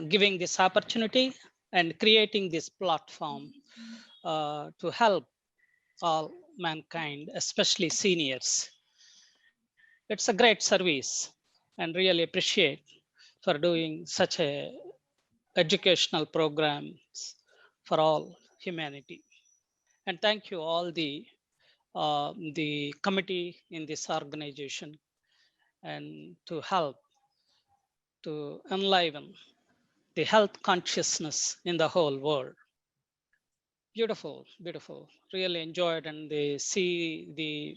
giving this opportunity and creating this platform to help all mankind, especially seniors. It's a great service and really appreciate for doing such a educational programs for all humanity. And thank you all the committee in this organization and to help to enliven the health consciousness in the whole world. Beautiful, beautiful. Really enjoyed and they see the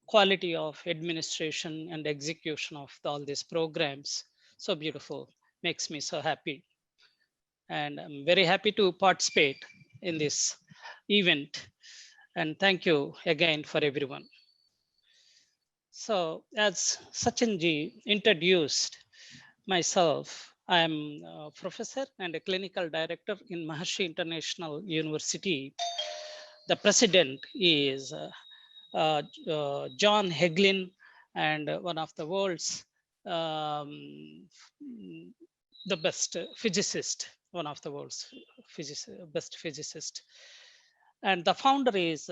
quality of administration and execution of all these programs. So beautiful, makes me so happy. And I'm very happy to participate in this event. And thank you again for everyone. So as Sachinji introduced myself, I'm a professor and a clinical director in Maharshi International University. The president is John Heglin, and one of the world's the best physicist, one of the world's best physicist. And the founder is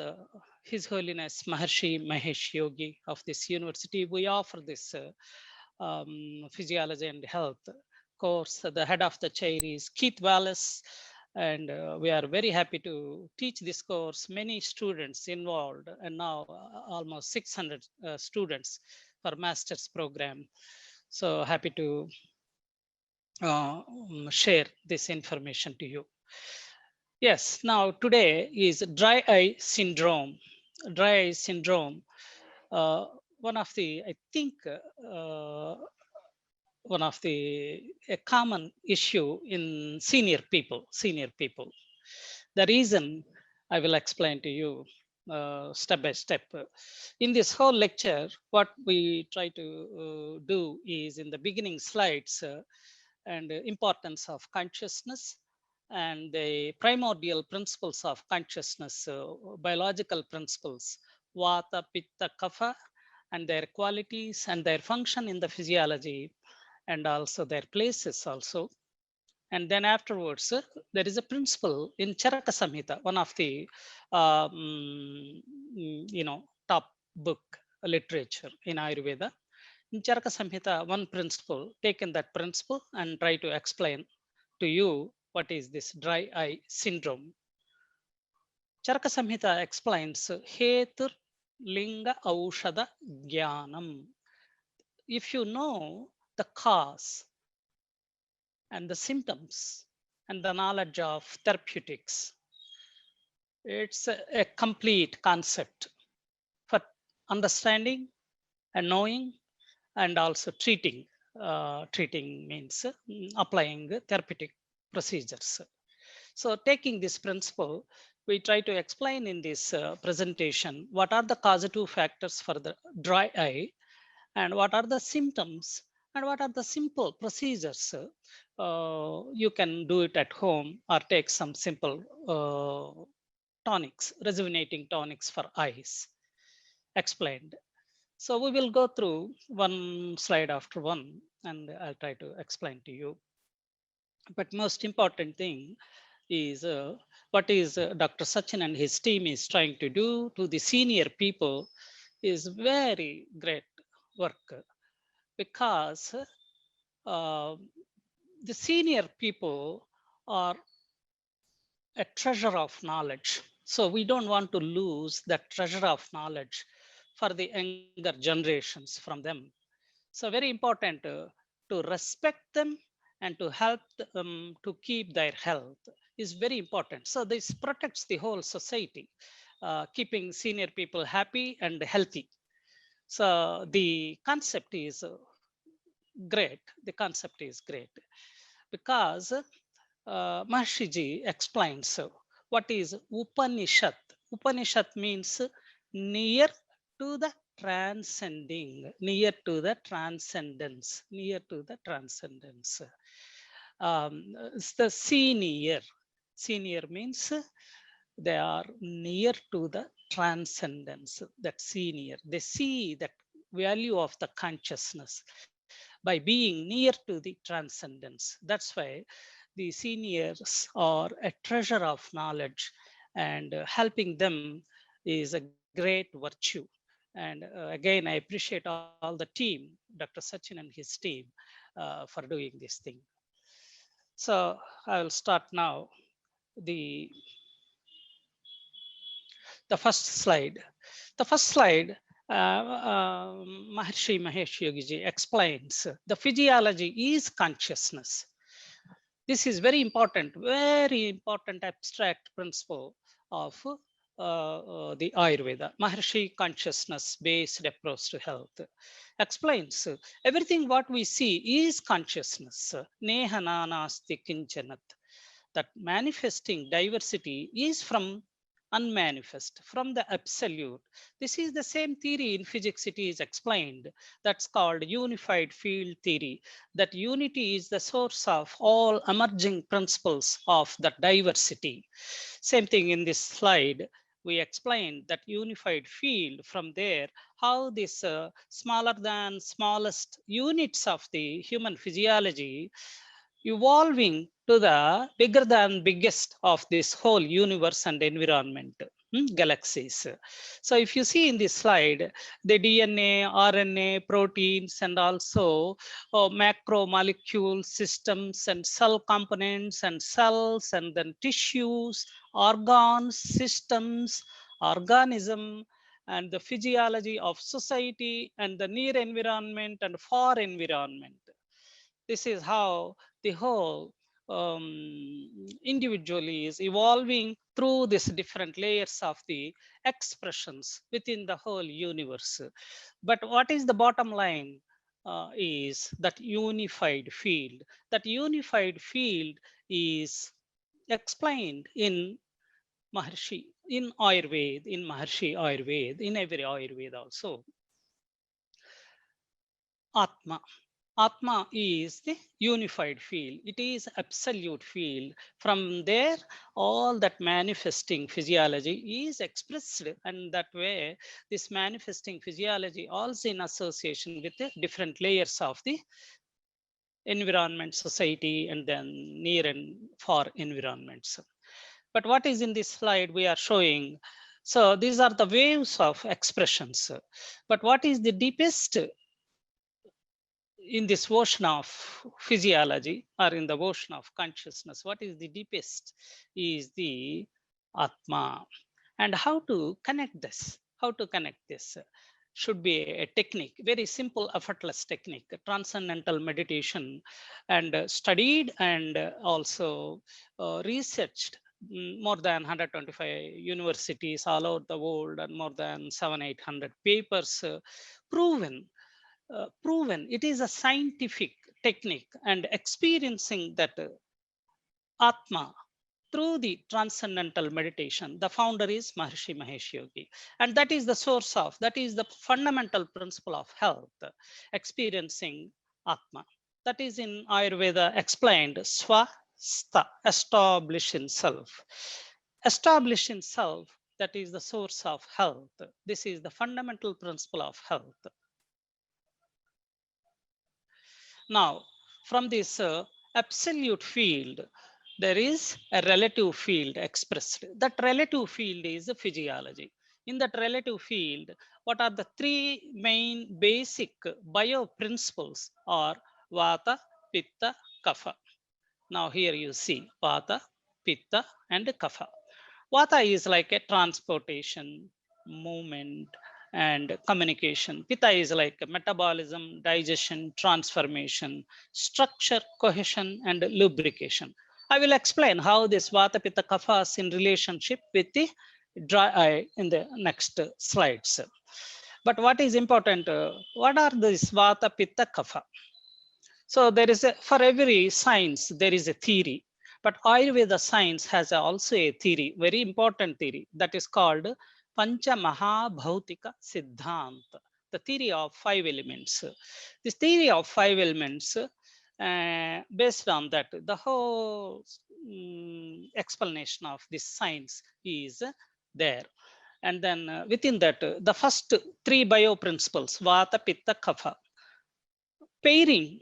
His Holiness Maharshi Mahesh Yogi of this university. We offer this physiology and health course. The head of the chair is Keith Wallace, and we are very happy to teach this course. Many students involved, and now almost 600 students for master's program. So happy to share this information to you. Yes, now today is dry eye syndrome. Dry eye syndrome, one of the, I think, one of the a common issue in senior people. The reason I will explain to you step by step. In this whole lecture, what we try to do is in the beginning slides and importance of consciousness and the primordial principles of consciousness, biological principles, vata, pitta, kapha, and their qualities and their function in the physiology and also their places also. And then afterwards, there is a principle in Charaka Samhita, one of the top book literature in Ayurveda. In Charaka Samhita, one principle, taken that principle and try to explain to you what is this dry eye syndrome. Charaka Samhita explains Hetur Linga Aushada Jnanam. If you know the cause and the symptoms and the knowledge of therapeutics, it's a complete concept for understanding and knowing and also treating. Treating means applying therapeutic procedures. So taking this principle, we try to explain in this presentation what are the causative factors for the dry eye and what are the symptoms and what are the simple procedures. You can do it at home or take some simple tonics, rejuvenating tonics for eyes explained. So we will go through one slide after one and I'll try to explain to you. But most important thing is what is Dr. Sachin and his team is trying to do to the senior people is very great work because the senior people are a treasure of knowledge. So we don't want to lose that treasure of knowledge for the younger generations from them. So very important to respect them and to help them to keep their health is very important. So this protects the whole society, keeping senior people happy and healthy. So the concept is great. The concept is great because Mahashiji explains what is Upanishad. Upanishad means near to the transcending, near to the transcendence, near to the transcendence. It's the senior. Senior means they are near to the transcendence, that senior. They see that value of the consciousness. by being near to the transcendence. That's why the seniors are a treasure of knowledge, and helping them is a great virtue. And again, I appreciate all the team, Dr. Sachin and his team, for doing this thing. So I will start now. The the first slide. The first slide, Maharshi Mahesh Yogi ji explains the physiology is consciousness. This is very important abstract principle of the Ayurveda. Maharshi consciousness based approach to health explains everything what we see is consciousness. Neha nanasti kinchanat. That manifesting diversity is from unmanifest, from the absolute. This is the same theory in physics, it is explained. That's called unified field theory. That unity is the source of all emerging principles of that diversity. Same thing in this slide. We explained that unified field. From there, how this smaller than smallest units of the human physiology evolving to the bigger than biggest of this whole universe and environment, galaxies. So if you see in this slide, the DNA, RNA, proteins, and also macromolecule systems and cell components and cells, and then tissues, organs, systems, organism, and the physiology of society and the near environment and far environment. This is how the whole individually is evolving through these different layers of the expressions within the whole universe. But what is the bottom line is that unified field. That unified field is explained in Maharshi Ayurveda, in every Ayurveda also. Atma. Atma is the unified field. It is absolute field. From there, all that manifesting physiology is expressed, and that way, this manifesting physiology also in association with the different layers of the environment, society, and then near and far environments. But what is in this slide we are showing? So these are the waves of expressions. But what is the deepest in this ocean of physiology, or in the ocean of consciousness? What is the deepest is the Atma. And how to connect this? How to connect this? Should be a technique, very simple, effortless technique, transcendental meditation, and studied and also researched more than 125 universities all over the world, and more than 700-800 papers, proven. It is a scientific technique, and experiencing that Atma through the transcendental meditation. The founder is Maharishi Mahesh Yogi. And that is the source of, that is the fundamental principle of health, experiencing Atma. That is in Ayurveda explained, Swastha, establish in self. Establish in self, that is the source of health. This is the fundamental principle of health. Now, from this absolute field, there is a relative field expressed. That relative field is the physiology. In that relative field, what are the three main basic bio principles are Vata, Pitta, Kapha. Now here you see Vata, Pitta, and Kapha. Vata is like a transportation, movement, and communication. Pitta is like metabolism, digestion, transformation, structure, cohesion, and lubrication. I will explain how this Vata, Pitta, Kapha is in relationship with the dry eye in the next slides. But what is important, what are these Vata, Pitta, Kapha? So there is for every science, there is a theory. But Ayurveda science has also a theory, very important theory, that is called Pancha Mahabhautika Siddhanta, the theory of 5 elements. This theory of 5 elements, based on that, the whole explanation of this science is there. And then within that, the first 3 bio principles, Vata, Pitta, Kapha. pairing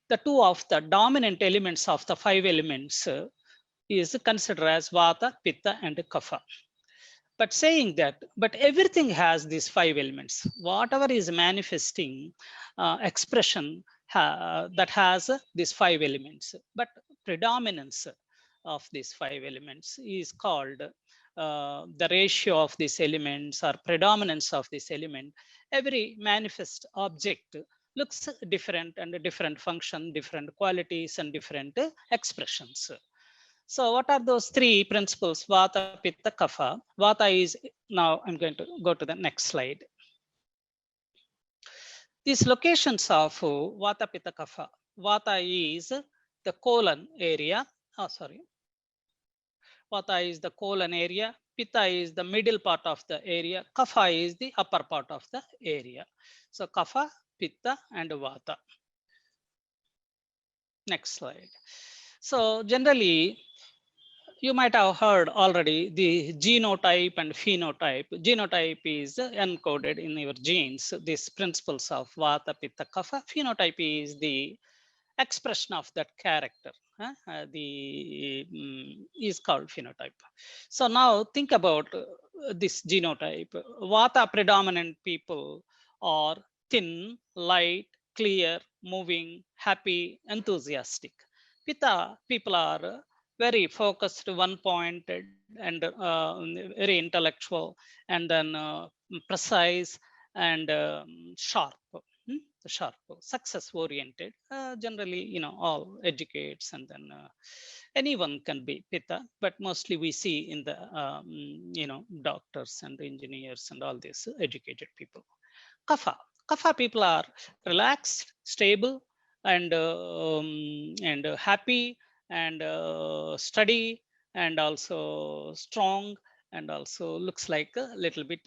the two of the dominant elements of the 5 elements is considered as Vata, Pitta, and Kapha. But saying that, but everything has these 5 elements. Whatever is manifesting expression that has these 5 elements, but predominance of these 5 elements is called the ratio of these elements or predominance of this element. Every manifest object looks different and different function, different qualities and different expressions. So what are those 3 principles? Vata, Pitta, Kapha. Vata is, now I'm going to go to the next slide. These locations of Vata, Pitta, Kapha. Vata is the colon area. Oh, sorry. Vata is the colon area. Pitta is the middle part of the area. Kapha is the upper part of the area. So Kapha, Pitta, and Vata. Next slide. So generally, you might have heard already the genotype and phenotype. Genotype is encoded in your genes, these principles of Vata, Pitta, Kapha. Phenotype is the expression of that character. Is called phenotype. So now think about this genotype. Vata predominant people are thin, light, clear, moving, happy, enthusiastic. Pitta people are very focused, one-pointed, and very intellectual, and then precise and sharp. Sharp, success oriented. Generally, all educates, and then anyone can be Pitta, but mostly we see in the doctors and engineers and all these educated people. Kapha. Kapha people are relaxed, stable, and happy, and steady, and also strong, and also looks like a little bit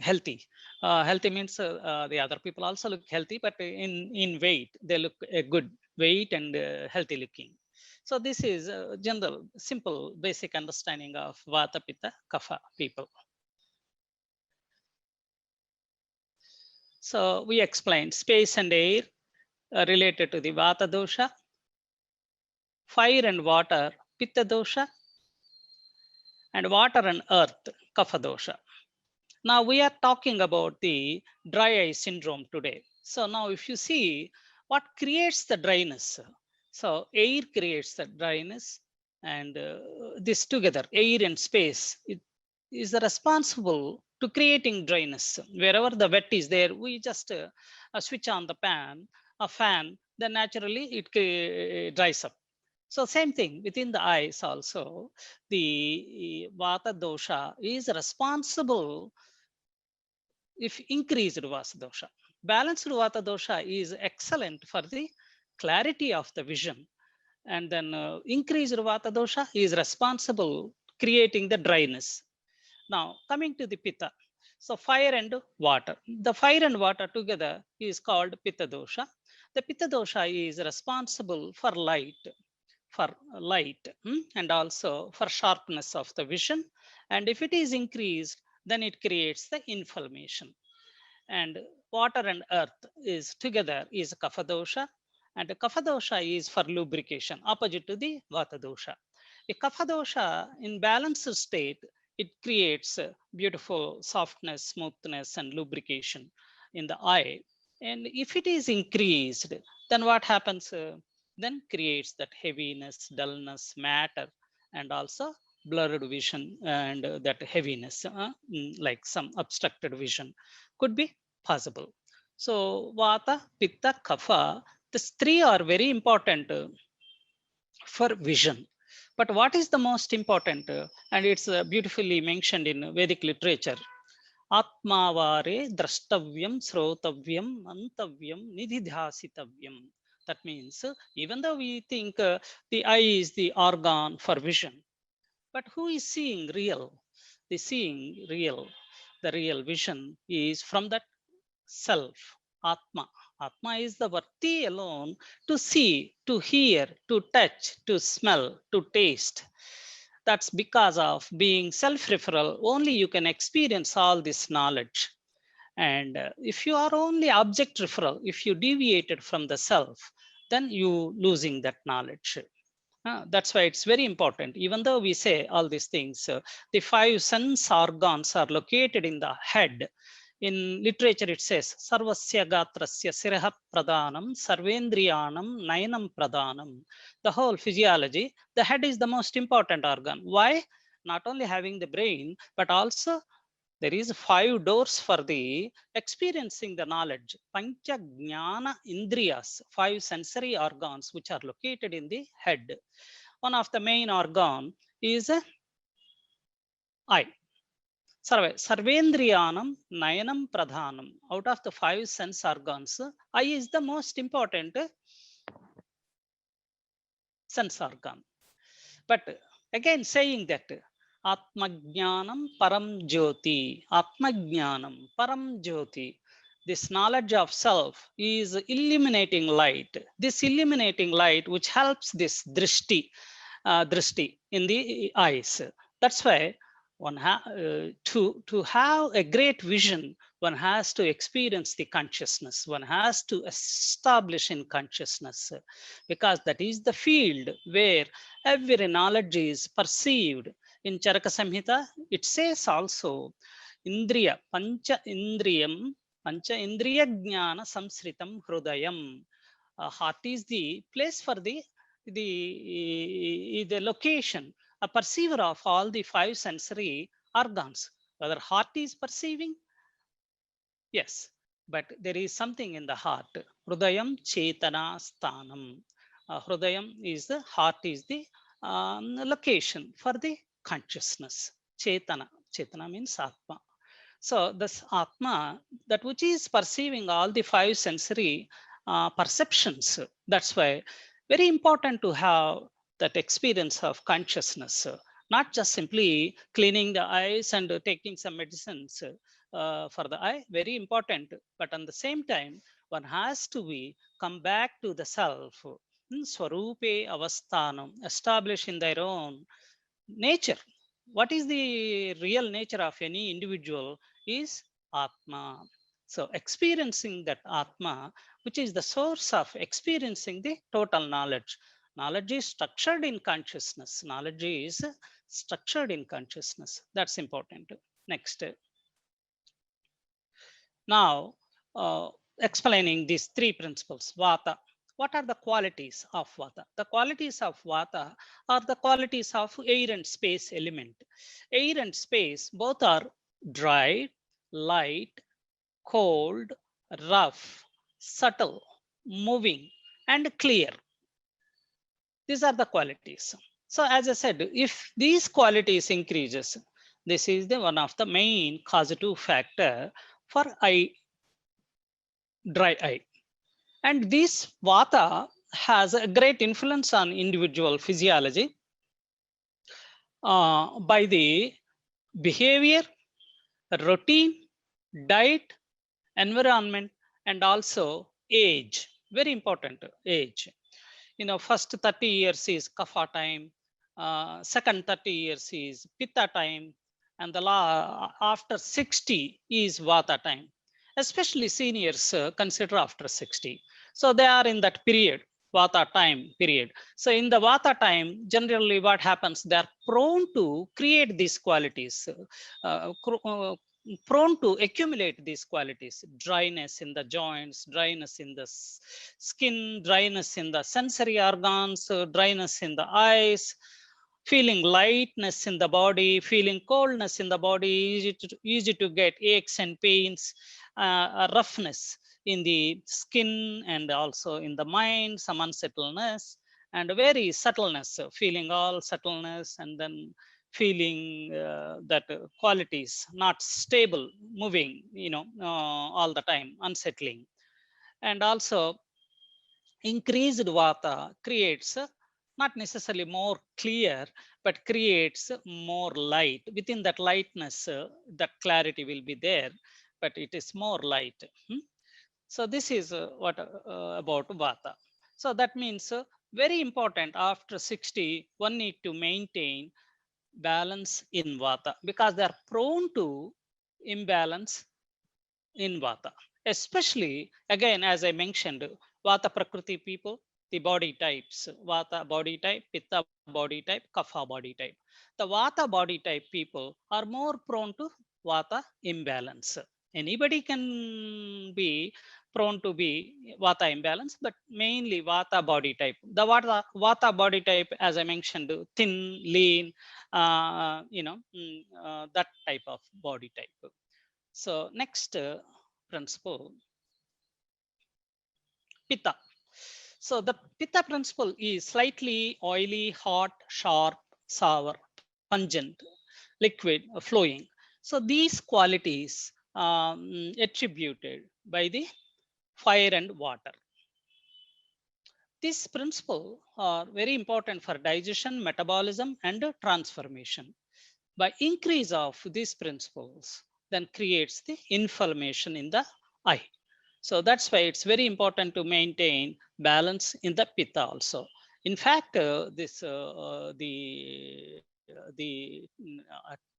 healthy. Healthy means the other people also look healthy, but in weight they look a good weight and healthy looking. So this is a general, simple, basic understanding of Vata, Pitta, Kapha people. So we explained space and air related to the Vata dosha, fire and water, Pitta dosha, and water and earth, Kapha dosha. Now we are talking about the dry eye syndrome today. So now if you see what creates the dryness, so air creates the dryness, and this together, air and space, it is responsible to creating dryness. Wherever the wet is there, we just switch on the fan, then naturally it dries up. So same thing within the eyes also, the Vata dosha is responsible if increased Vata dosha. Balanced Vata dosha is excellent for the clarity of the vision. And then increased Vata dosha is responsible creating the dryness. Now coming to the Pitta. So fire and water. The fire and water together is called Pitta dosha. The Pitta dosha is responsible for light, and also for sharpness of the vision. And if it is increased, then it creates the inflammation. And water and earth is together is Kapha dosha, and the Kapha dosha is for lubrication, opposite to the Vata dosha. A Kapha dosha in balanced state, it creates beautiful softness, smoothness, and lubrication in the eye. And if it is increased, then what happens? Then creates that heaviness, dullness, matter, and also blurred vision, and that heaviness, like some obstructed vision could be possible. So Vata, Pitta, Kapha, these 3 are very important for vision. But what is the most important? And it's beautifully mentioned in Vedic literature. Atmavare drashtavyam srotavyam mantavyam nididhyasitavyam. That means even though we think the eye is the organ for vision, but who is seeing real? The seeing real, the real vision is from that self, Atma. Atma is the worthy alone to see, to hear, to touch, to smell, to taste. That's because of being self-referral, only you can experience all this knowledge. And if you are only object referral, if you deviated from the self, then you losing that knowledge. That's why it's very important. Even though we say all these things, the five sense organs are located in the head. In literature, it says, Sarvasya Gatrasya Siraha Pradhanam Sarvendriyanam Nayanam Pradhanam. The whole physiology, the head is the most important organ. Why? Not only having the brain, but also there is five doors for the experiencing the knowledge. Pancha Jnana Indriyas, five sensory organs which are located in the head. One of the main organ is eye. Sarvendriyanam Nayanam Pradhanam. Out of the five sense organs, eye is the most important sense organ. But again, saying that Atmajnanam Param Jyoti, Atmajnanam Param Jyoti, this knowledge of self is illuminating light. This illuminating light which helps this drishti in the eyes. That's why one to have a great vision, one has to experience the consciousness, one has to establish in consciousness, because that is the field where every knowledge is perceived. In Charaka Samhita, it says also, Indriya, Pancha Indriya Jnana Samsritam Hrudayam. Heart is the place for the location, a perceiver of all the five sensory organs. Whether heart is perceiving, yes, but there is something in the heart. Hrudayam Chetana Sthanam. Hrudayam is the heart, is the location for the consciousness. Chetana means Atma. So this Atma, that which is perceiving all the five sensory perceptions. That's why very important to have that experience of consciousness, not just simply cleaning the eyes and taking some medicines for the eye, very important. But on the same time, one has to be come back to the self. Swarupe avasthanam, establish in their own nature. What is the real nature of any individual is Atma. So experiencing that Atma, which is the source of experiencing the total knowledge. Knowledge is structured in consciousness. Knowledge is structured in consciousness. That's important. Next. Now, explaining these three principles, Vata. What are the qualities of Vata? The qualities of Vata are the qualities of air and space element. Air and space both are dry, light, cold, rough, subtle, moving, and clear. These are the qualities. So as I said, if these qualities increases, this is the one of the main causative factor for dry eye. And this Vata has a great influence on individual physiology by the behavior, routine, diet, environment, and also age. Very important, age. First 30 years is Kapha time, second 30 years is Pitta time, and the after 60 is Vata time. Especially seniors consider after 60. So they are in that period, Vata time period. So in the Vata time, generally what happens, they are prone to create these qualities, uh, prone to accumulate these qualities: dryness in the joints, dryness in the skin, dryness in the sensory organs, dryness in the eyes, feeling lightness in the body, feeling coldness in the body, easy to get aches and pains, roughness in the skin and also in the mind, some unsettledness, and very subtleness, feeling all subtleness, and then feeling that qualities not stable, moving, all the time, unsettling. And also increased Vata creates not necessarily more clear, but creates more light. Within that lightness, that clarity will be there, but it is more light. So this is what about Vata. So that means very important, after 60, one need to maintain balance in Vata, because they are prone to imbalance in Vata. Especially, again, as I mentioned, Vata Prakriti people, the body types, Vata body type, Pitta body type, Kapha body type. The Vata body type people are more prone to Vata imbalance. Anybody can be prone to be Vata imbalance, but mainly Vata body type. The Vata body type, as I mentioned, thin, lean, that type of body type. So next principle, Pitta. So the Pitta principle is slightly oily, hot, sharp, sour, pungent, liquid, flowing. So these qualities attributed by the fire and water. These principles are very important for digestion, metabolism, and transformation. By increase of these principles, then creates the inflammation in the eye. So that's why it's very important to maintain balance in the pitta also. In fact, this the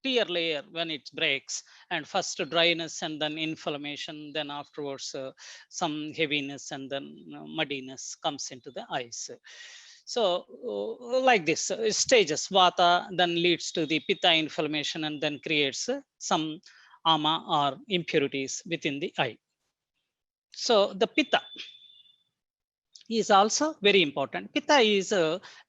tear layer when it breaks, and first dryness and then inflammation, then afterwards some heaviness and then muddiness comes into the eyes. So like this stages, vata then leads to the pitta inflammation and then creates some ama or impurities within the eye. So the pitta is also very important. Pitta is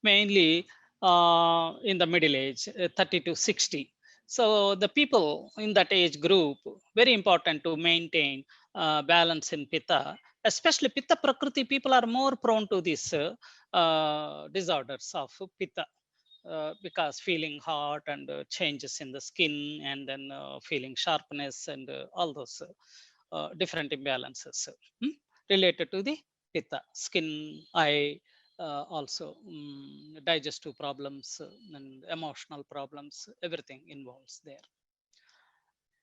mainly in the middle age, 30 to 60. So the people in that age group, very important to maintain balance in Pitta. Especially Pitta Prakriti people are more prone to these disorders of Pitta. Because feeling hot and changes in the skin and then feeling sharpness and all those different imbalances related to the pitta, skin, eye, also digestive problems and emotional problems, everything involves there.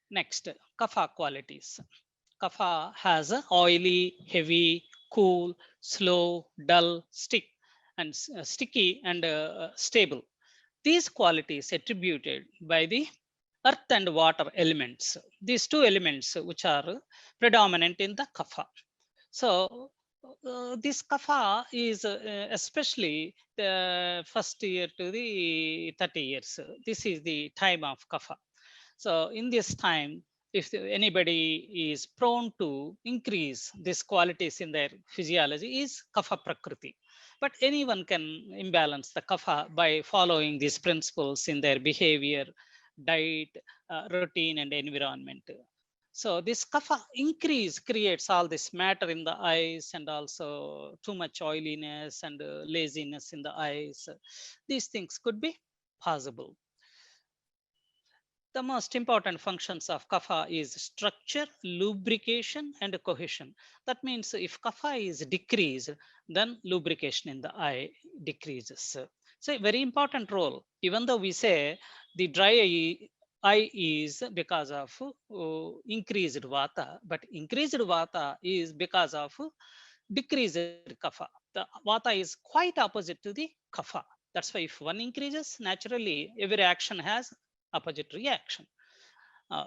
Next, kapha qualities. Kapha has a oily, heavy, cool, slow, dull, sticky and stable. These qualities attributed by the earth and water elements. These two elements which are predominant in the kapha. So this kapha is especially the first year to the 30 years. This is the time of kapha. So in this time, if anybody is prone to increase these qualities in their physiology is kapha prakriti. But anyone can imbalance the kapha by following these principles in their behavior, diet, routine, and environment. So this kapha increase creates all this matter in the eyes and also too much oiliness and laziness in the eyes. These things could be possible. The most important functions of kapha is structure, lubrication, and cohesion. That means if kapha is decreased, then lubrication in the eye decreases. So a very important role, even though we say the eye is because of increased vata, but increased vata is because of decreased kapha. The vata is quite opposite to the kapha. That's why if one increases, naturally every action has opposite reaction.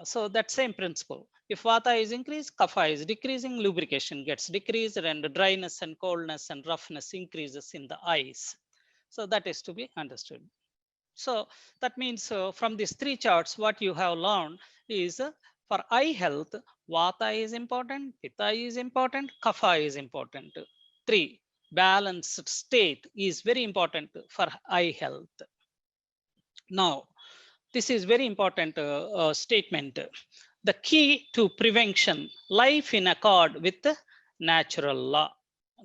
So that same principle. If vata is increased, kapha is decreasing, lubrication gets decreased, and dryness and coldness and roughness increases in the eyes. So that is to be understood. So that means from these three charts, what you have learned is for eye health, vata is important, pitta is important, kapha is important. Three, balanced state is very important for eye health. Now, this is very important statement. The key to prevention, life in accord with the natural law.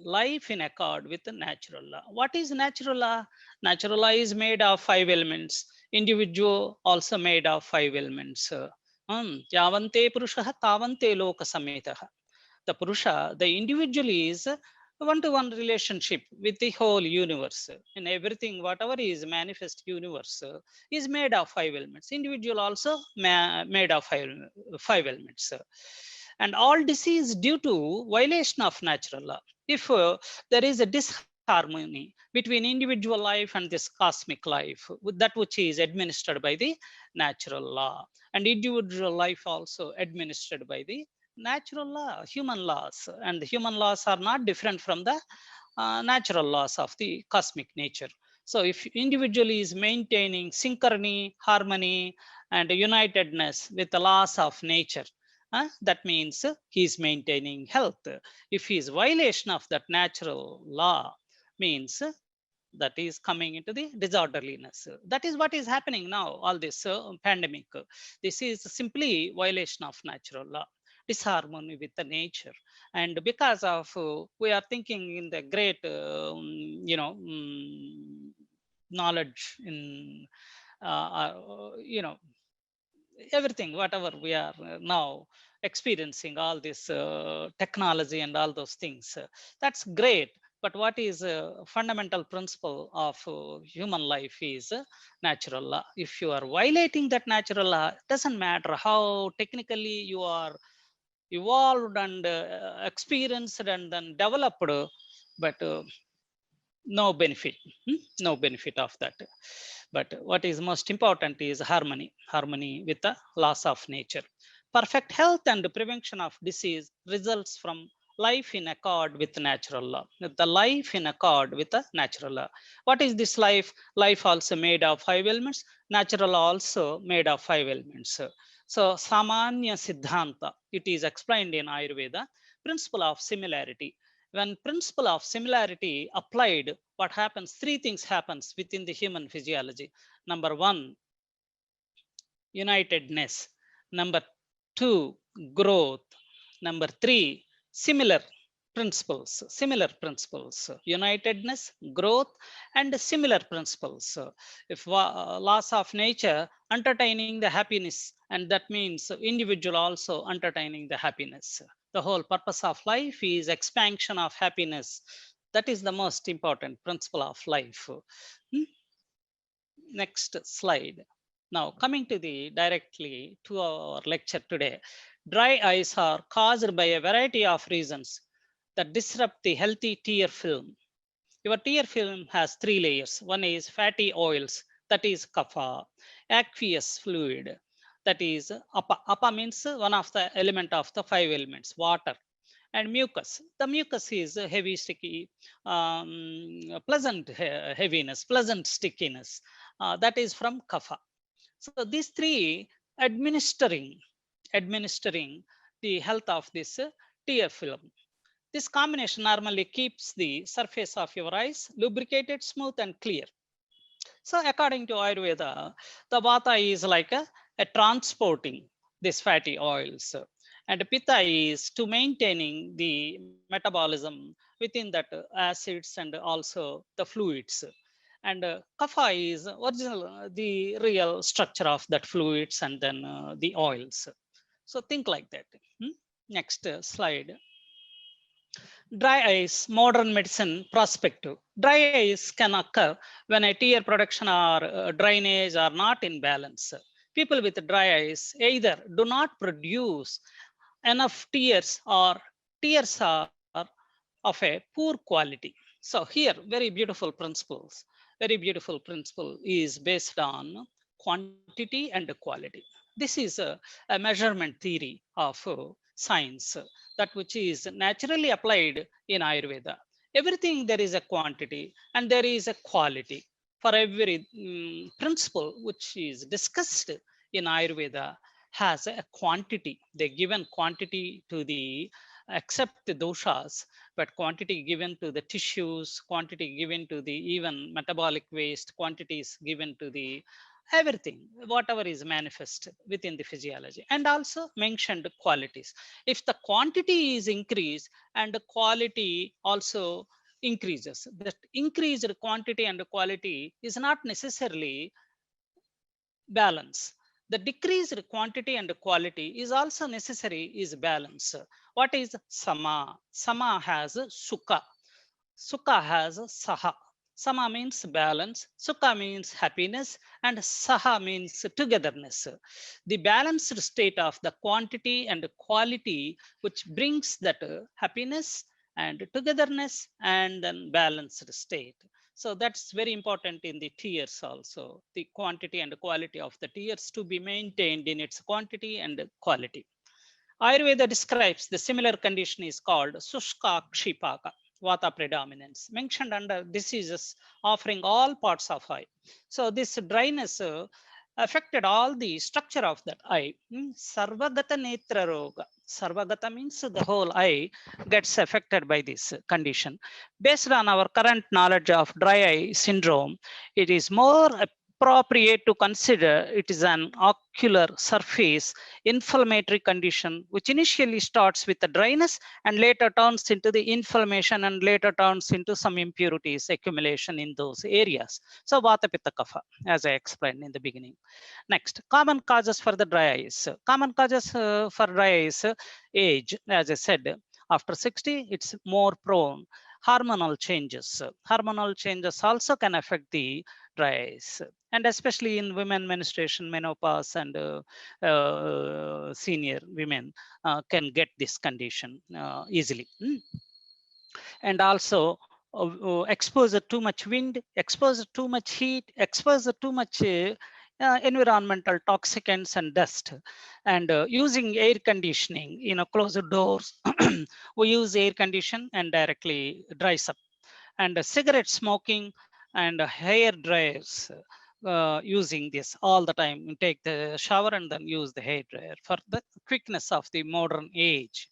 Life in accord with the natural law. What is natural law? Natural law is made of 5 elements. Individual also made of 5 elements. Yavante purushaha tavante loka sametaha. The purusha, the individual is one-to-one relationship with the whole universe. In everything, whatever is manifest universe is made of 5 elements. Individual also made of five elements. And all disease due to violation of natural law. If there is a disharmony between individual life and this cosmic life, with that which is administered by the natural law, and individual life also administered by the natural law, human laws, and the human laws are not different from the natural laws of the cosmic nature. So if individual is maintaining synchrony, harmony, and unitedness with the laws of nature, that means he is maintaining health. If he is violation of that natural law, means that is coming into the disorderliness. That is what is happening now, all this pandemic. This is simply violation of natural law, disharmony with the nature. And because of we are thinking in the great knowledge in everything whatever we are now experiencing, all this technology and all those things, that's great. But what is fundamental principle of human life is natural law. If you are violating that natural law, doesn't matter how technically you are evolved and experienced and then developed, but no benefit. No benefit of that. But what is most important is harmony with the laws of nature. Perfect health and prevention of disease results from life in accord with natural law. The life in accord with the natural law. What is this life? Life also made of five elements, natural also made of five elements. So samanya siddhanta, it is explained in Ayurveda, principle of similarity. When principle of similarity applied, what happens? Three things happens within the human physiology. Number one, unitedness. Number two, growth. Number three, similar principles, unitedness, growth, and similar principles. If laws of nature entertaining the happiness, and that means individual also entertaining the happiness. The whole purpose of life is expansion of happiness. That is the most important principle of life. Hmm? Next slide. Now coming to the directly to our lecture today. Dry eyes are caused by a variety of reasons that disrupt the healthy tear film. Your tear film has three layers. One is fatty oils, that is kapha; aqueous fluid, that is apa. Apa means one of the element of the five elements, water; and mucus. The mucus is heavy, sticky, pleasant heaviness, pleasant stickiness. That is from kapha. So these three administering the health of this tear film. This combination normally keeps the surface of your eyes lubricated, smooth, and clear. So according to Ayurveda, the Vata is like a transporting these fatty oils, and Pitta is to maintaining the metabolism within that acids and also the fluids. And Kapha is original, the real structure of that fluids and then the oils. So think like that. Next slide. Dry eyes, modern medicine perspective. Dry eyes can occur when a tear production or drainage are not in balance. People with dry eyes either do not produce enough tears or tears are of a poor quality. So here, very beautiful principles. Very beautiful principle is based on quantity and quality. This is a measurement theory of science, that which is naturally applied in Ayurveda. Everything there is a quantity and there is a quality. For every principle which is discussed in Ayurveda has a quantity. They given quantity to the accept the doshas, but quantity given to the tissues, quantity given to the even metabolic waste, quantities given to the everything, whatever is manifest within the physiology, and also mentioned qualities. If the quantity is increased and the quality also increases, that increased quantity and quality is not necessarily balance. The decreased quantity and quality is also necessary is balance. What is sama? Sama has sukha. Sukha has saha. Sama means balance, sukha means happiness, and saha means togetherness. The balanced state of the quantity and quality, which brings that happiness and togetherness and then balanced state. So that's very important in the tears also. The quantity and quality of the tears to be maintained in its quantity and quality. Ayurveda describes the similar condition is called Sushka Kshipaka, Vata predominance, mentioned under diseases offering all parts of eye. So this dryness affected all the structure of that eye. Sarvagata Netra Roga. Sarvagata means the whole eye gets affected by this condition. Based on our current knowledge of dry eye syndrome, it is more appropriate to consider it is an ocular surface inflammatory condition which initially starts with the dryness and later turns into the inflammation and later turns into some impurities accumulation in those areas. So Vata Pitta Kapha, as I explained in the beginning. Next, common causes for the dry eyes. Common causes for dry eyes, age, as I said, after 60, it's more prone. Hormonal changes. Hormonal changes also can affect the dry eyes, and especially in women, menstruation, menopause, and senior women can get this condition easily. And also exposure too much wind, exposure too much heat, exposure too much environmental toxicants and dust, and using air conditioning, closed doors. We use air condition and directly dries up. And cigarette smoking and hair dryers, using this all the time, take the shower and then use the hair dryer for the quickness of the modern age.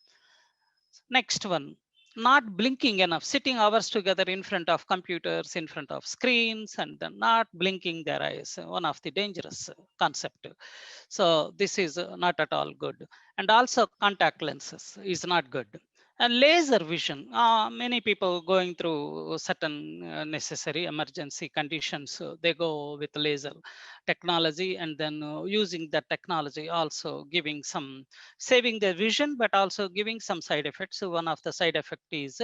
Next one, not blinking enough, sitting hours together in front of computers, in front of screens, and then not blinking their eyes. One of the dangerous concept. So this is not at all good. And also contact lenses is not good. And laser vision, many people going through certain necessary emergency conditions, they go with laser technology, and then using that technology also giving some saving their vision, but also giving some side effects. So one of the side effect is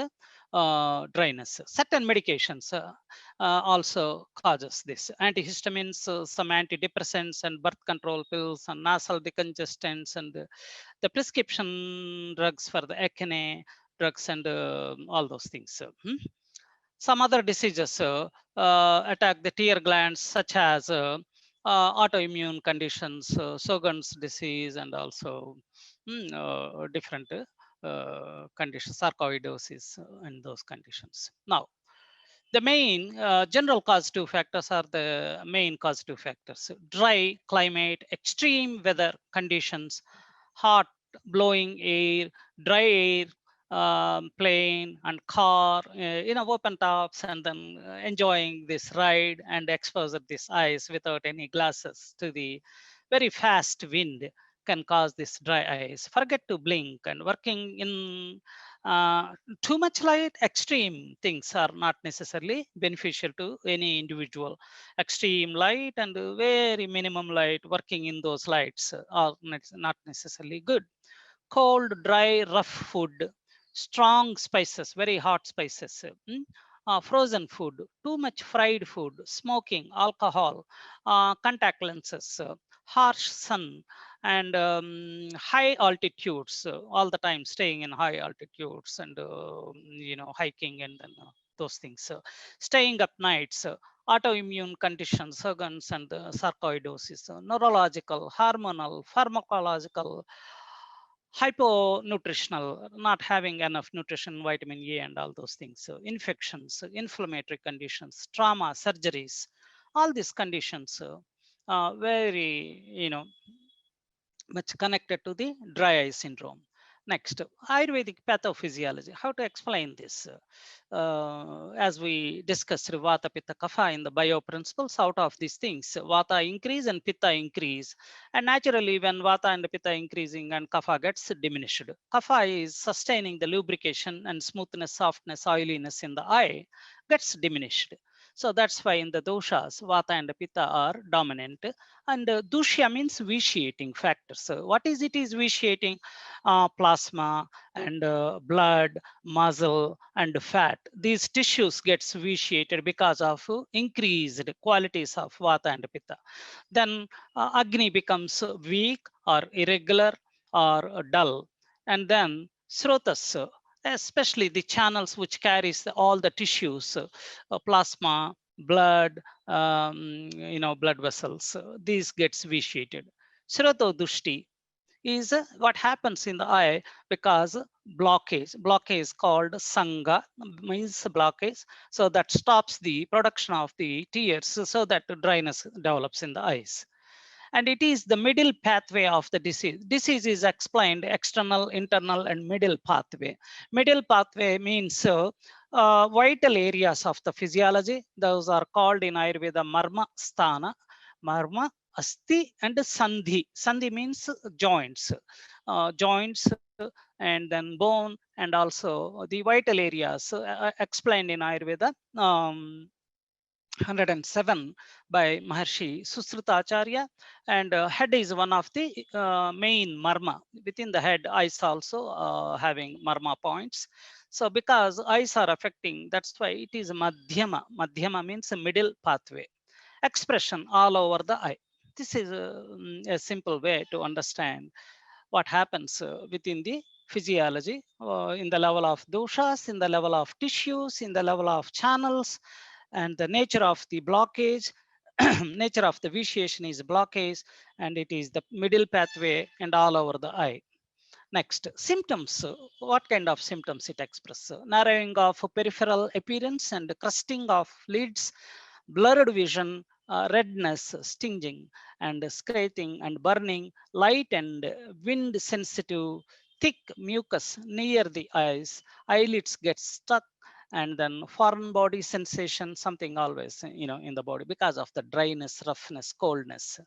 dryness. Certain medications also causes this. Antihistamines, some antidepressants and birth control pills and nasal decongestants, and the prescription drugs for the acne drugs, and all those things. Some other diseases attack the tear glands, such as autoimmune conditions, Sjogren's disease, and also different conditions, sarcoidosis, and those conditions. Now, the main general causative factors are the main causative factors: dry climate, extreme weather conditions, hot blowing air, dry air, plane and car, open tops, and then enjoying this ride and exposure these eyes without any glasses to the very fast wind can cause this dry eyes. Forget to blink, and working in too much light, extreme things are not necessarily beneficial to any individual. Extreme light and very minimum light, working in those lights are not necessarily good. Cold, dry, rough food, strong spices, very hot spices, frozen food, too much fried food, smoking, alcohol, contact lenses, harsh sun, and high altitudes, all the time staying in high altitudes, and hiking, and then those things. Staying up nights, autoimmune conditions, Sjogren's and sarcoidosis, neurological, hormonal, pharmacological, hyponutritional, not having enough nutrition, vitamin A, and all those things. So infections, inflammatory conditions, trauma, surgeries, all these conditions, very, much connected to the dry eye syndrome. Next, Ayurvedic pathophysiology. How to explain this? As we discussed, Vata, Pitta, Kapha in the bio principles, out of these things, Vata increase and Pitta increase. And naturally, when Vata and Pitta increasing and Kapha gets diminished. Kapha is sustaining the lubrication and smoothness, softness, oiliness in the eye gets diminished. So that's why in the doshas, Vata and Pitta are dominant. And dusha means vitiating factors. So what is it is vitiating? Plasma and blood, muscle, and fat. These tissues gets vitiated because of increased qualities of Vata and Pitta. Then Agni becomes weak or irregular or dull. And then Srotas, especially the channels which carries all the tissues, plasma, blood, blood vessels, these gets vitiated. Shrato Dushti, is what happens in the eye because blockage called sanga, means blockage, so that stops the production of the tears, so that dryness develops in the eyes. And it is the middle pathway of the disease is explained external, internal, and middle pathway. Middle pathway means vital areas of the physiology. Those are called in Ayurveda marma sthana, marma, asti, and sandhi. Sandhi means joints, and then bone, and also the vital areas explained in Ayurveda. 107 by Maharshi Susrutacharya. And head is one of the main marma. Within the head, eyes also having marma points. So because eyes are affecting, that's why it is madhyama. Madhyama means a middle pathway. Expression all over the eye. This is a simple way to understand what happens within the physiology in the level of doshas, in the level of tissues, in the level of channels, and the nature of the blockage. Nature of the vitiation is blockage, and it is the middle pathway and all over the eye. Next, symptoms. What kind of symptoms it expresses? Narrowing of peripheral appearance and crusting of lids, blurred vision, redness, stinging, and scratching and burning, light and wind sensitive, thick mucus near the eyes, eyelids get stuck, and then foreign body sensation, something always, in the body because of the dryness, roughness, coldness,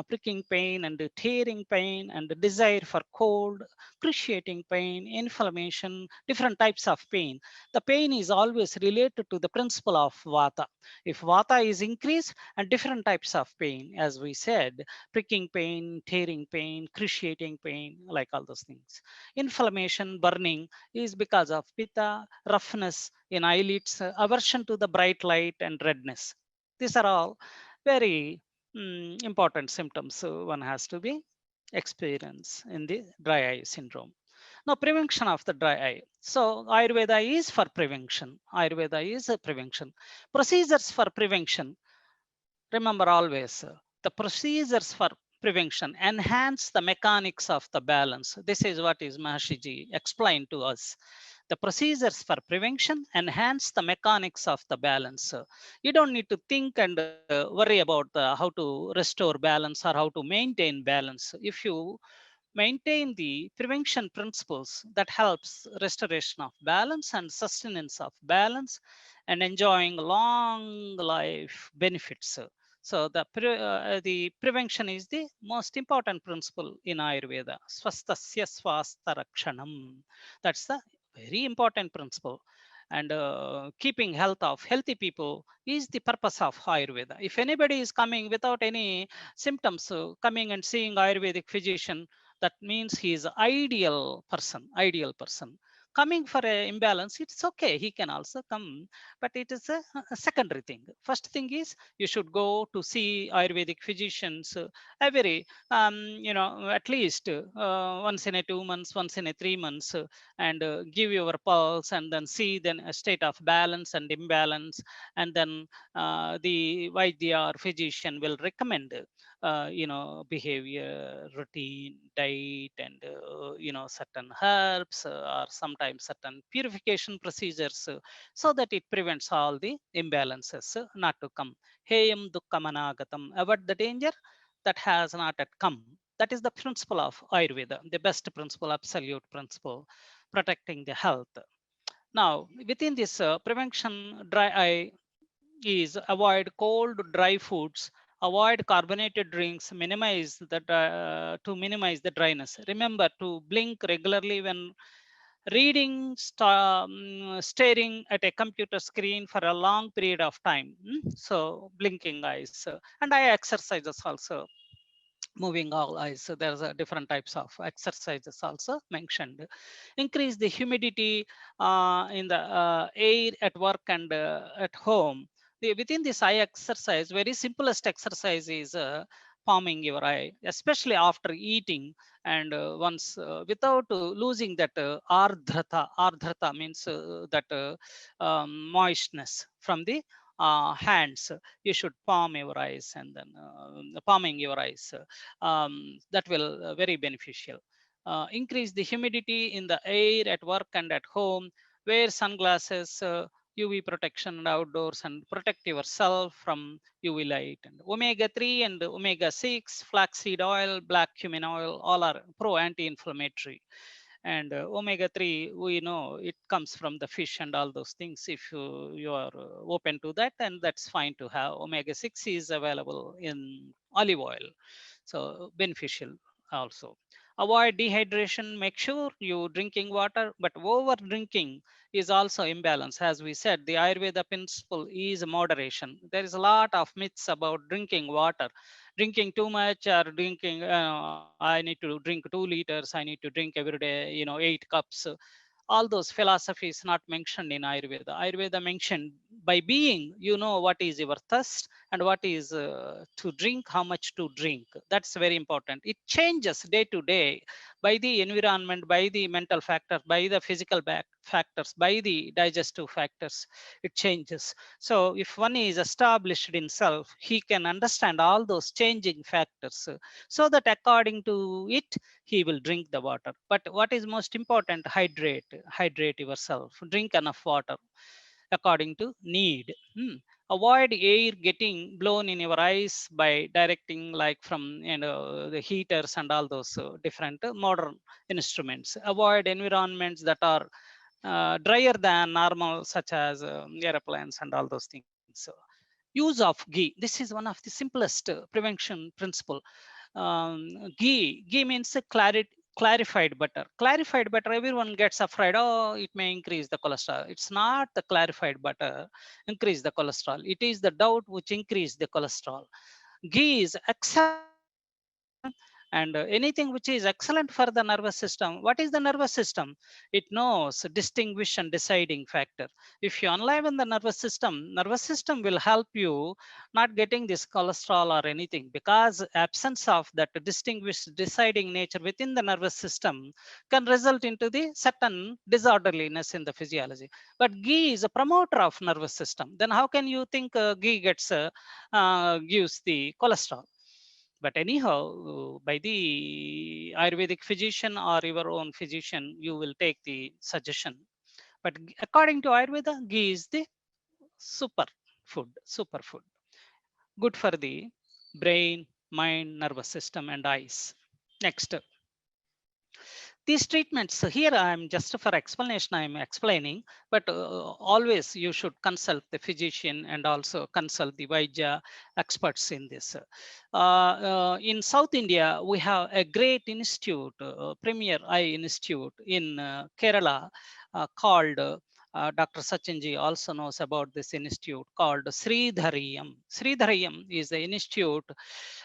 pricking pain and tearing pain and desire for cold, excruciating pain, inflammation, different types of pain. The pain is always related to the principle of vata. If vata is increased, and different types of pain, as we said, pricking pain, tearing pain, excruciating pain, like all those things. Inflammation, burning is because of pitta, roughness in eyelids, aversion to the bright light, and redness. These are all very important symptoms one has to be experience in the dry eye syndrome. Now, prevention of the dry eye. So, Ayurveda is for prevention. Ayurveda is a prevention. Procedures for prevention. Remember always the procedures for prevention enhance the mechanics of the balance. This is what is Mahashiji explained to us. The procedures for prevention enhance the mechanics of the balance. You don't need to think and worry about how to restore balance or how to maintain balance. If you maintain the prevention principles, that helps restoration of balance and sustenance of balance and enjoying long life benefits. So the prevention is the most important principle in Ayurveda. Swastasya swasta rakshanam. That's the very important principle. And keeping health of healthy people is the purpose of Ayurveda. If anybody is coming without any symptoms, coming and seeing Ayurvedic physician, that means he is ideal person. Ideal person coming for a imbalance, it's okay, he can also come, but it is a secondary thing. First thing is you should go to see Ayurvedic physicians every at least once in a 2 months, once in a 3 months, and give your pulse and then see then a state of balance and imbalance, and then the Vaidya or physician will recommend behavior, routine, diet, and certain herbs, or sometimes certain purification procedures, so that it prevents all the imbalances not to come. Heyam dukkamanagatam, avoid the danger that has not yet come. That is the principle of Ayurveda, the best principle, absolute principle, protecting the health. Now, within this prevention dry eye is avoid cold, dry foods, avoid carbonated drinks, to minimize the dryness. Remember to blink regularly when reading, staring at a computer screen for a long period of time. So blinking eyes and eye exercises also, moving all eyes. So there's a different types of exercises also mentioned. Increase the humidity in the air at work and at home. Within this eye exercise, very simplest exercise is palming your eye, especially after eating, and once without losing that ardhrata. Ardhrata means that moistness from the hands, you should palm your eyes and then palming your eyes. That will very beneficial. Increase the humidity in the air at work and at home. Wear sunglasses, UV protection and outdoors, and protect yourself from UV light. And omega-3 and omega-6, flaxseed oil, black cumin oil, all are pro anti-inflammatory. And omega-3, we know it comes from the fish and all those things. If you are open to that, and that's fine to have. Omega-6 is available in olive oil, so beneficial also. Avoid dehydration. Make sure you drinking water, but over drinking is also imbalance. As we said, the Ayurveda principle is moderation. There is a lot of myths about drinking water. Drinking too much, or drinking, I need to drink 2 liters, I need to drink every day, 8 cups. All those philosophies not mentioned in Ayurveda. Ayurveda mentioned, by being, you know what is your thirst and what is to drink, how much to drink. That's very important. It changes day to day by the environment, by the mental factor, by the physical back factors, by the digestive factors. It changes. So if one is established in self, he can understand all those changing factors, so that according to it, he will drink the water. But what is most important, hydrate yourself, drink enough water according to need. Avoid air getting blown in your eyes by directing, like from the heaters and all those different modern instruments. Avoid environments that are drier than normal, such as airplanes and all those things. So use of ghee, this is one of the simplest prevention principle. Ghee means a clarified butter. Clarified butter, everyone gets afraid, oh, it may increase the cholesterol. It's not the clarified butter increase the cholesterol, it is the doubt which increase the cholesterol. Ghee is excellent for the nervous system. And anything which is excellent for the nervous system, what is the nervous system? It knows distinguish and deciding factor. If you enliven the nervous system will help you not getting this cholesterol or anything, because absence of that distinguished deciding nature within the nervous system can result into the certain disorderliness in the physiology. But ghee is a promoter of nervous system, then how can you think ghee gets gives the cholesterol? But anyhow, by the Ayurvedic physician or your own physician, you will take the suggestion. But according to Ayurveda, ghee is the super superfood, good for the brain, mind, nervous system, and eyes. Next, these treatments, so here I'm just for explanation I'm explaining, but always you should consult the physician and also consult the Vaidya experts in this. In South India, we have a great institute, premier eye institute in Kerala, called Dr. Sachinji also knows about this institute, called Sridhariyam. Sridhariyam is the institute.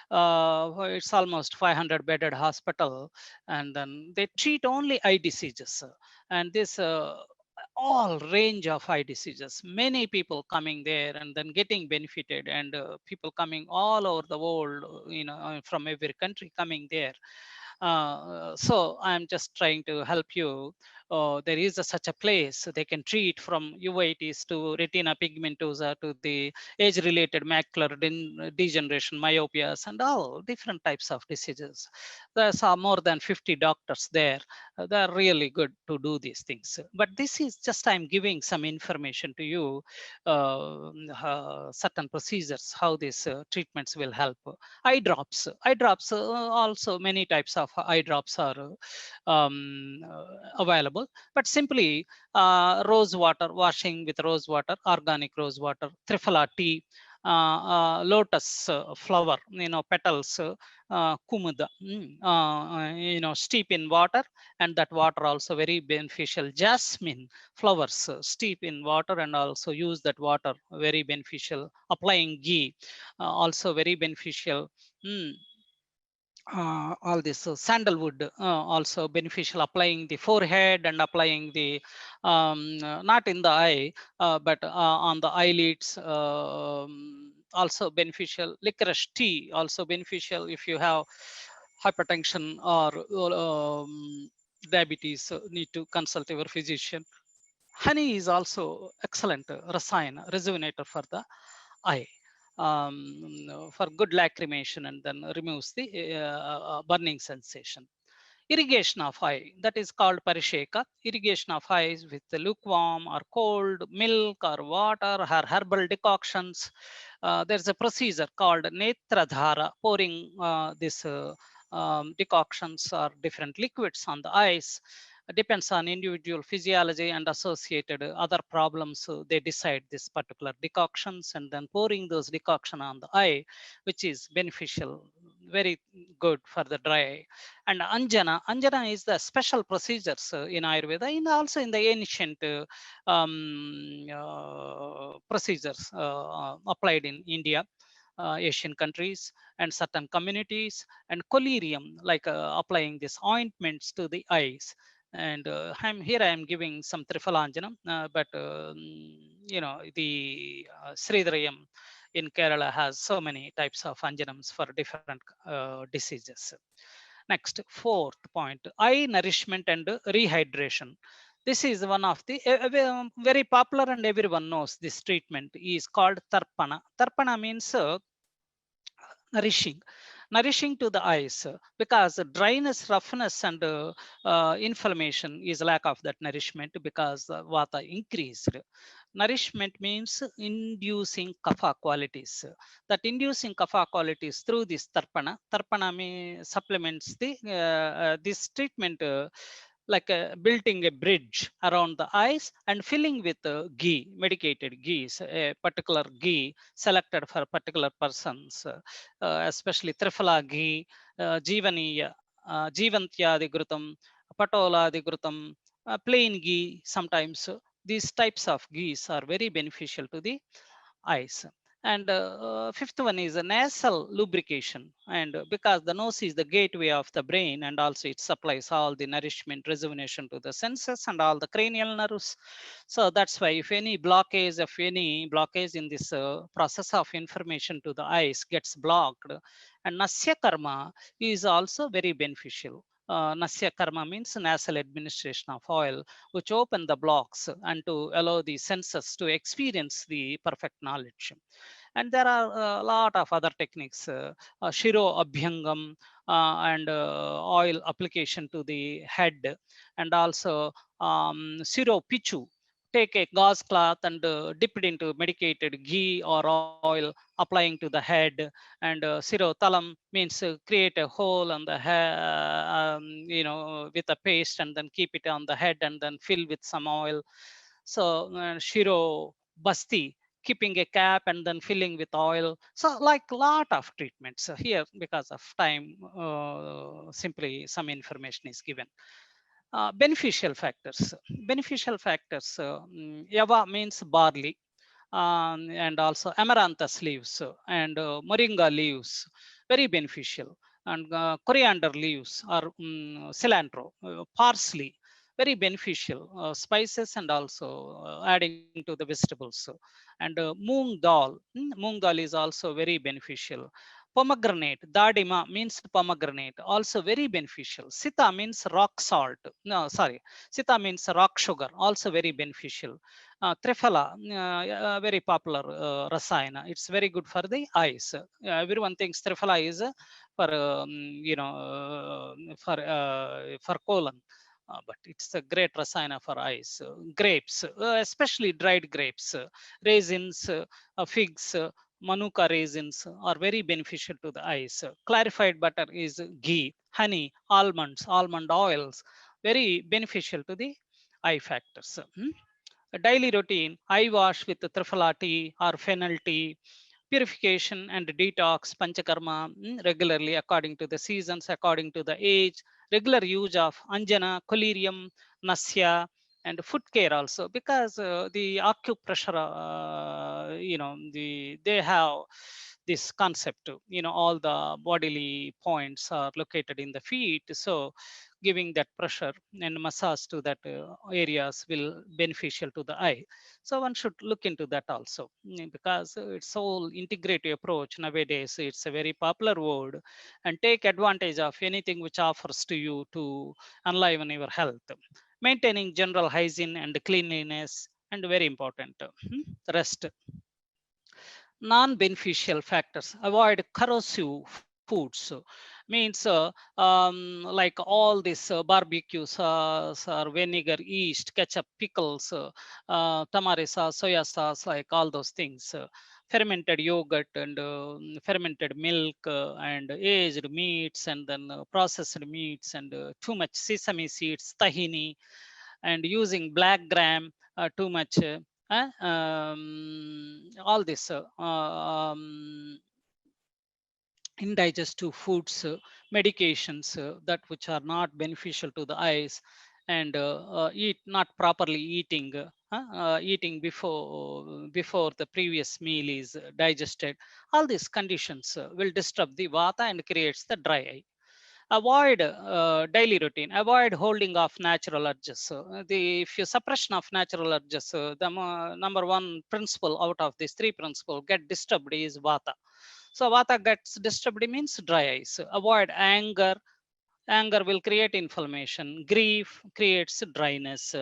It's almost 500 bedded hospital, and then they treat only eye diseases. And this all range of eye diseases, many people coming there and then getting benefited, and people coming all over the world, from every country coming there. So I'm just trying to help you. There is such a place. They can treat from uveitis to retina pigmentosa to the age-related macular degeneration, myopias, and all different types of diseases. There's more than 50 doctors there. They're really good to do these things. But this is just I'm giving some information to you, certain procedures, how these treatments will help. Eye drops, also many types of eye drops are available. But simply rose water, washing with rose water, organic rose water, triphala tea, lotus flower, petals, kumuda, steep in water, and that water also very beneficial. Jasmine flowers, steep in water and also use that water, very beneficial. Applying ghee, also very beneficial. Mm, all this sandalwood, also beneficial, applying the forehead and applying the not in the eye, but on the eyelids, also beneficial. Licorice tea also beneficial if you have hypertension or diabetes, need to consult your physician. Honey is also excellent rasayana, rejuvenator for the eye. For good lacrimation and then removes the burning sensation. Irrigation of eye, that is called parisheka. Irrigation of eyes with the lukewarm or cold milk or water or herbal decoctions. There's a procedure called netradhara, pouring this decoctions or different liquids on the eyes. Depends on individual physiology and associated other problems. So they decide this particular decoctions and then pouring those decoction on the eye, which is beneficial, very good for the dry eye. And anjana is the special procedures in ayurveda and also in the ancient procedures applied in India, Asian countries and certain communities. And collyrium, like applying this ointments to the eyes. And I am giving some trifalanjanam, but the sridharayam in Kerala has so many types of anjanams for different diseases. Next, fourth point, eye nourishment and rehydration. This is one of the very popular and everyone knows this treatment is called tarpana. Tarpana means nourishing, nourishing to the eyes, because dryness, roughness and inflammation is lack of that nourishment because vata increased. Nourishment means inducing kapha qualities. That inducing kapha qualities through this tarpana. Tarpana supplements the this treatment, like building a bridge around the eyes and filling with ghee, medicated ghee, a particular ghee selected for particular persons, especially Triphala ghee, Jivaniya, Jivantyadi Grutam, Patoladi Grutam, plain ghee sometimes. These types of ghees are very beneficial to the eyes. And fifth one is a nasal lubrication. And because the nose is the gateway of the brain, and also it supplies all the nourishment, rejuvenation to the senses and all the cranial nerves. So that's why if any blockage in this process of information to the eyes gets blocked, and nasya karma is also very beneficial. Nasya karma means nasal administration of oil, which open the blocks and to allow the senses to experience the perfect knowledge. And there are a lot of other techniques, shiro abhyangam, and oil application to the head, and also siro pichu. Take a gauze cloth and dip it into medicated ghee or oil, applying to the head. And siro talam means create a hole on the hair, with a paste and then keep it on the head and then fill with some oil. So shiro basti, keeping a cap and then filling with oil. So like lot of treatments here, because of time, simply some information is given. Beneficial factors. Beneficial factors. Yava means barley, and also amaranthus leaves and moringa leaves, very beneficial. And coriander leaves or cilantro, parsley, very beneficial. Spices and also adding to the vegetables. And moong dal, moong dal is also very beneficial. Pomegranate, dadima means pomegranate, also very beneficial. Sita means rock salt. No, sorry. Sita means rock sugar, also very beneficial. Triphala, very popular rasayana. It's very good for the eyes. Everyone thinks Triphala is for for colon. But it's a great rasayana for eyes. Grapes, especially dried grapes, raisins, figs, manuka raisins are very beneficial to the eyes. Clarified butter is ghee, honey, almonds, almond oils, very beneficial to the eye factors. A daily routine, eye wash with the triphala tea or fennel tea, purification and detox, panchakarma, regularly according to the seasons, according to the age, regular use of anjana, collyrium, nasya, and foot care also, because the acupressure, they have this concept, all the bodily points are located in the feet. So giving that pressure and massage to that areas will beneficial to the eye. So one should look into that also, because it's whole integrative approach nowadays. It's a very popular word, and take advantage of anything which offers to you to enliven your health. Maintaining general hygiene and cleanliness, and very important, rest. Non-beneficial factors: avoid corrosive foods, means like all this barbecue sauce or vinegar, yeast, ketchup, pickles, tamari sauce, soya sauce, like all those things, fermented yogurt and fermented milk, and aged meats, and then processed meats, and too much sesame seeds, tahini, and using black gram too much, all this indigestive foods, medications, that which are not beneficial to the eyes, and eat not properly eating, eating before the previous meal is digested. All these conditions will disturb the vata and creates the dry eye. Avoid daily routine, avoid holding off natural urges. The If you suppression of natural urges, number one principle out of these three principles get disturbed is vata. So vata gets disturbed means dry eyes. Avoid anger. Anger will create inflammation. Grief creates dryness,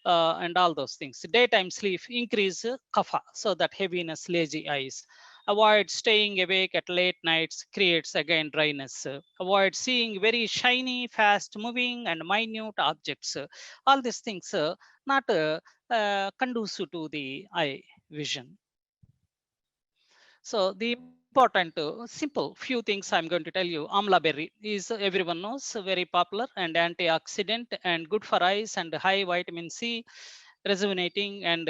and all those things. Daytime sleep increase kapha, so that heaviness, lazy eyes. Avoid staying awake at late nights, creates again dryness. Avoid seeing very shiny, fast moving and minute objects. All these things not conducive to the eye vision. So the important, simple few things I'm going to tell you. Amla berry is, everyone knows, very popular and antioxidant and good for eyes, and high vitamin C, rejuvenating, and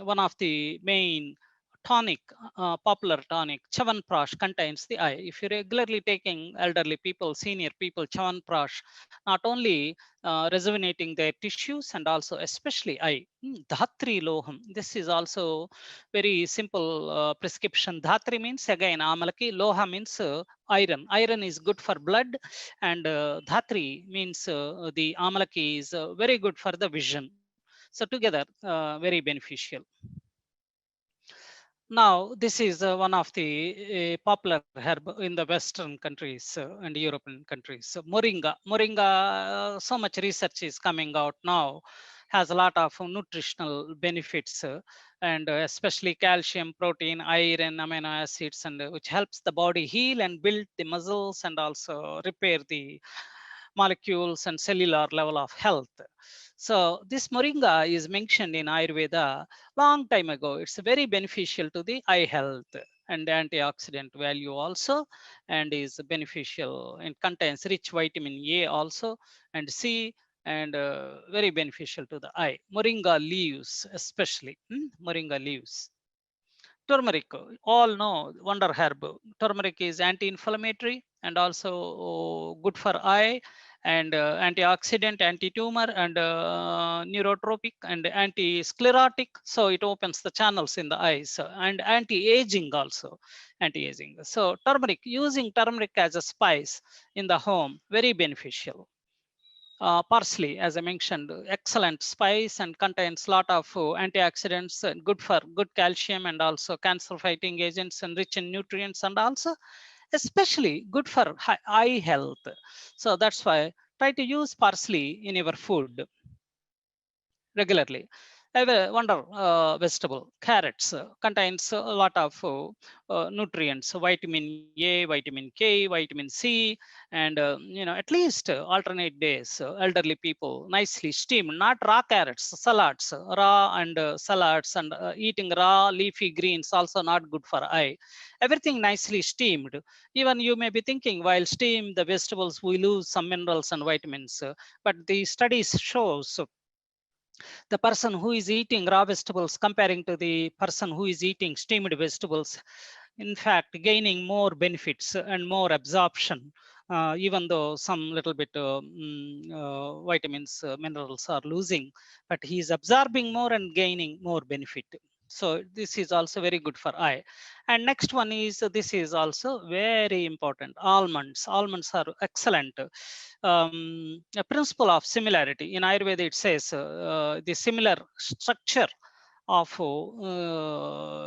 one of the main tonic, popular tonic. Chyawanprash contains the eye. If you're regularly taking elderly people, senior people, Chyawanprash, not only rejuvenating their tissues and also especially eye. Dhatri loham. This is also very simple prescription. Dhatri means again amalaki, loha means iron. Iron is good for blood, and dhatri means the amalaki is very good for the vision. So together, very beneficial. Now, this is one of the popular herb in the Western countries and European countries. So moringa, so much research is coming out now, has a lot of nutritional benefits, and especially calcium, protein, iron, amino acids, and which helps the body heal and build the muscles and also repair the molecules and cellular level of health. So this moringa is mentioned in Ayurveda long time ago. It's very beneficial to the eye health and antioxidant value also, and is beneficial and contains rich vitamin A also, and C, and very beneficial to the eye. Moringa leaves, especially moringa leaves. Turmeric, all know, wonder herb. Turmeric is anti-inflammatory and also good for eye, and antioxidant, anti-tumor, and neurotropic, and anti-sclerotic. So it opens the channels in the eyes, and anti-aging also, anti-aging. So turmeric, using turmeric as a spice in the home, very beneficial. Parsley, as I mentioned, excellent spice and contains lot of antioxidants, and good for good calcium, and also cancer fighting agents, and rich in nutrients, and also especially good for eye health. So that's why try to use parsley in your food regularly. I have a wonder vegetable, carrots, contains a lot of nutrients, vitamin A, vitamin K, vitamin C, and at least alternate days, elderly people nicely steamed, not raw carrots, salads, raw and salads, and eating raw leafy greens also not good for eye. Everything nicely steamed. Even you may be thinking, while steam the vegetables, we lose some minerals and vitamins, but the studies shows the person who is eating raw vegetables comparing to the person who is eating steamed vegetables, in fact gaining more benefits and more absorption, even though some little bit vitamins, minerals are losing, but he is absorbing more and gaining more benefit. So this is also very good for eye. And next one is, this is also very important, almonds. Almonds are excellent. A principle of similarity in Ayurveda, it says the similar structure of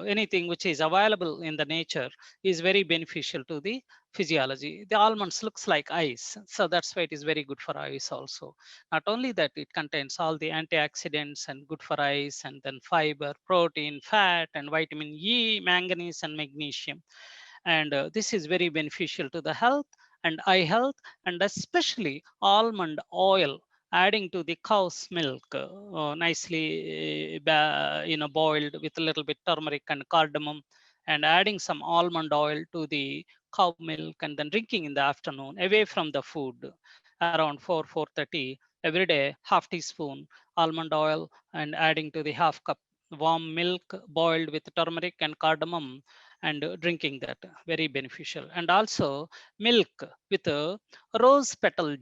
anything which is available in the nature is very beneficial to the physiology. The almonds looks like ice, so that's why it is very good for eyes also. Not only that, it contains all the antioxidants and good for eyes, and then fiber, protein, fat, and vitamin E, manganese, and magnesium. And this is very beneficial to the health and eye health, and especially almond oil, adding to the cow's milk, nicely boiled with a little bit turmeric and cardamom, and adding some almond oil to the cow milk, and then drinking in the afternoon away from the food around 4:30 every day, half teaspoon almond oil, and adding to the half cup warm milk boiled with turmeric and cardamom, and drinking that, very beneficial. And also milk with a rose petals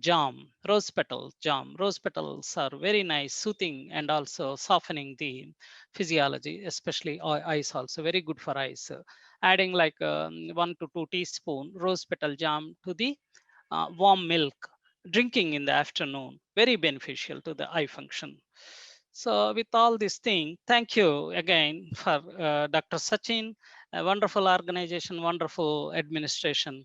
are very nice, soothing, and also softening the physiology, especially eyes, also very good for eyes. Adding like 1 to 2 teaspoon rose petal jam to the warm milk, drinking in the afternoon, very beneficial to the eye function. So with all these things, thank you again for Dr. Sachin, a wonderful organization, wonderful administration.